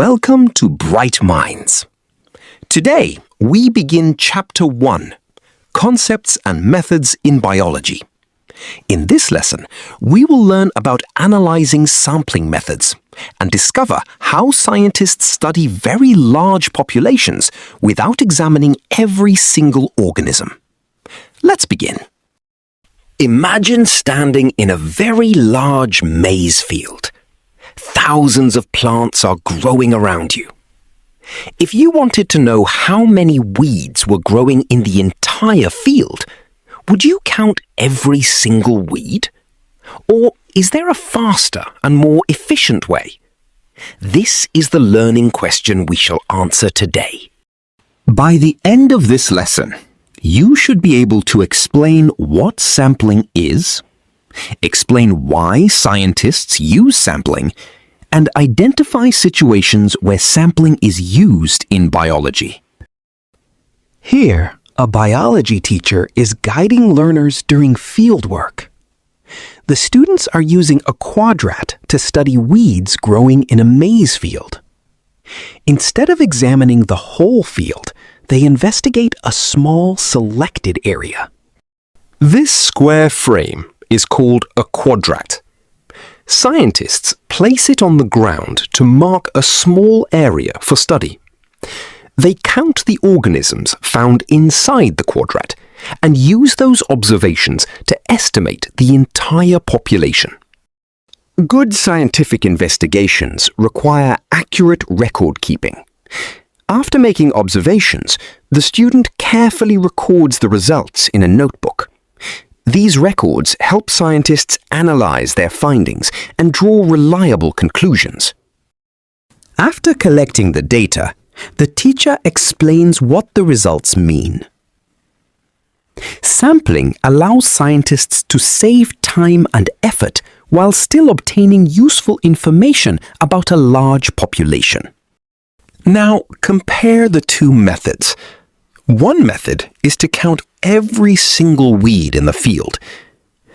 Welcome to Bright Minds. Today, we begin Chapter 1, Concepts and Methods in Biology. In this lesson, we will learn about analyzing sampling methods and discover how scientists study very large populations without examining every single organism. Let's begin. Imagine standing in a very large maize field. Thousands of plants are growing around you. If you wanted to know how many weeds were growing in the entire field, would you count every single weed? Or is there a faster and more efficient way? This is the learning question we shall answer today. By the end of this lesson, you should be able to explain what sampling is, explain why scientists use sampling, and identify situations where sampling is used in biology. Here, a biology teacher is guiding learners during fieldwork. The students are using a quadrat to study weeds growing in a maize field. Instead of examining the whole field, they investigate a small selected area. This square frame is called a quadrat. Scientists place it on the ground to mark a small area for study. They count the organisms found inside the quadrat and use those observations to estimate the entire population. Good scientific investigations require accurate record keeping. After making observations, the student carefully records the results in a notebook. These records help scientists analyze their findings and draw reliable conclusions. After collecting the data, the teacher explains what the results mean. Sampling allows scientists to save time and effort while still obtaining useful information about a large population. Now, compare the two methods. One method is to count every single weed in the field.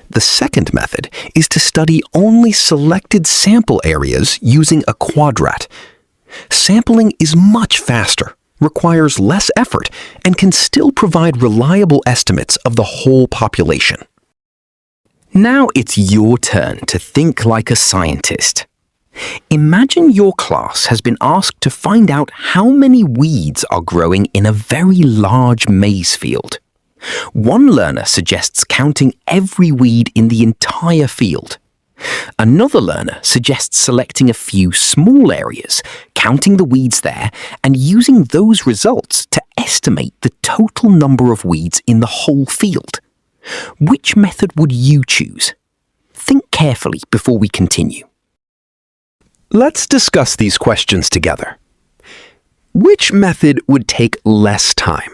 The second method is to study only selected sample areas using a quadrat. Sampling is much faster, requires less effort, and can still provide reliable estimates of the whole population. Now it's your turn to think like a scientist. Imagine your class has been asked to find out how many weeds are growing in a very large maize field. One learner suggests counting every weed in the entire field. Another learner suggests selecting a few small areas, counting the weeds there, and using those results to estimate the total number of weeds in the whole field. Which method would you choose? Think carefully before we continue. Let's discuss these questions together. Which method would take less time?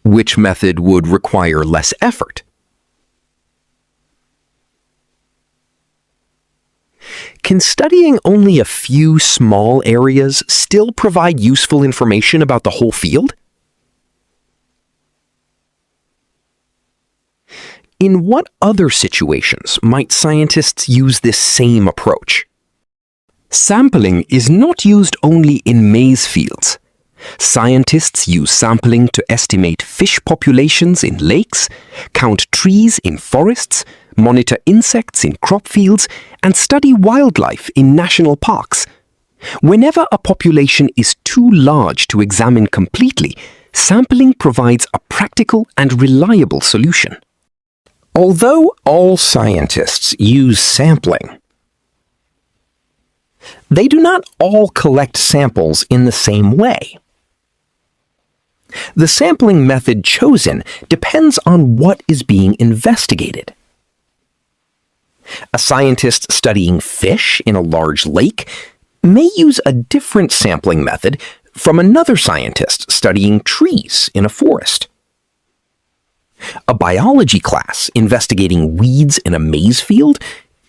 Which method would require less effort? Can studying only a few small areas still provide useful information about the whole field? In what other situations might scientists use this same approach? Sampling is not used only in maize fields. Scientists use sampling to estimate fish populations in lakes, count trees in forests, monitor insects in crop fields, and study wildlife in national parks. Whenever a population is too large to examine completely, sampling provides a practical and reliable solution. Although all scientists use sampling, they do not all collect samples in the same way. The sampling method chosen depends on what is being investigated. A scientist studying fish in a large lake may use a different sampling method from another scientist studying trees in a forest. A biology class investigating weeds in a maize field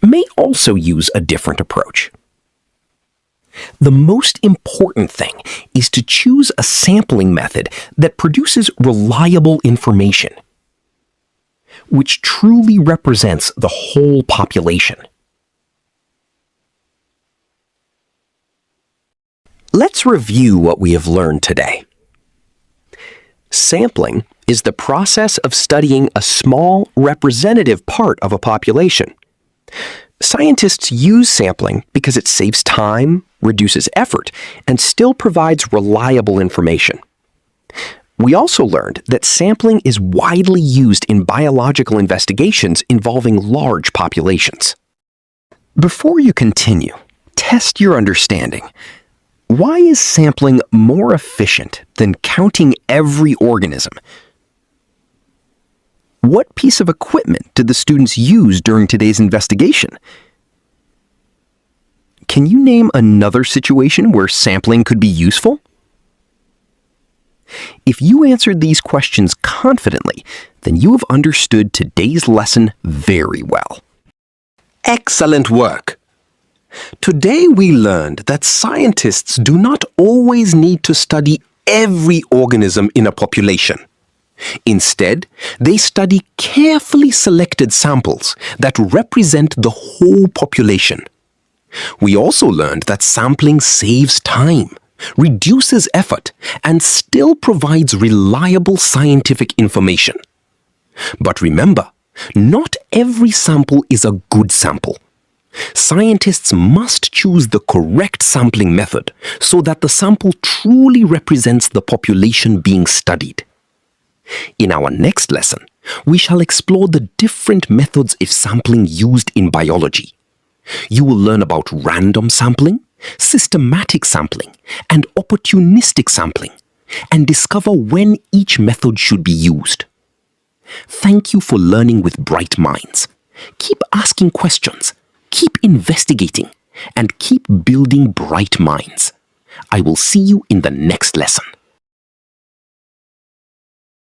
may also use a different approach. The most important thing is to choose a sampling method that produces reliable information. which truly represents the whole population. Let's review what we have learned today. Sampling is the process of studying a small, representative part of a population. Scientists use sampling because it saves time, reduces effort, and still provides reliable information. We also learned that sampling is widely used in biological investigations involving large populations. Before you continue, test your understanding. Why is sampling more efficient than counting every organism? What piece of equipment did the students use during today's investigation? Can you name another situation where sampling could be useful? If you answered these questions confidently, then you have understood today's lesson very well. Excellent work! Today we learned that scientists do not always need to study every organism in a population. Instead, they study carefully selected samples that represent the whole population. We also learned that sampling saves time, reduces effort, and still provides reliable scientific information. But remember, not every sample is a good sample. Scientists must choose the correct sampling method so that the sample truly represents the population being studied. In our next lesson, we shall explore the different methods of sampling used in biology. You will learn about random sampling, systematic sampling, and opportunistic sampling, and discover when each method should be used. Thank you for learning with bright minds. Keep asking questions, keep investigating, and keep building bright minds. I will see you in the next lesson.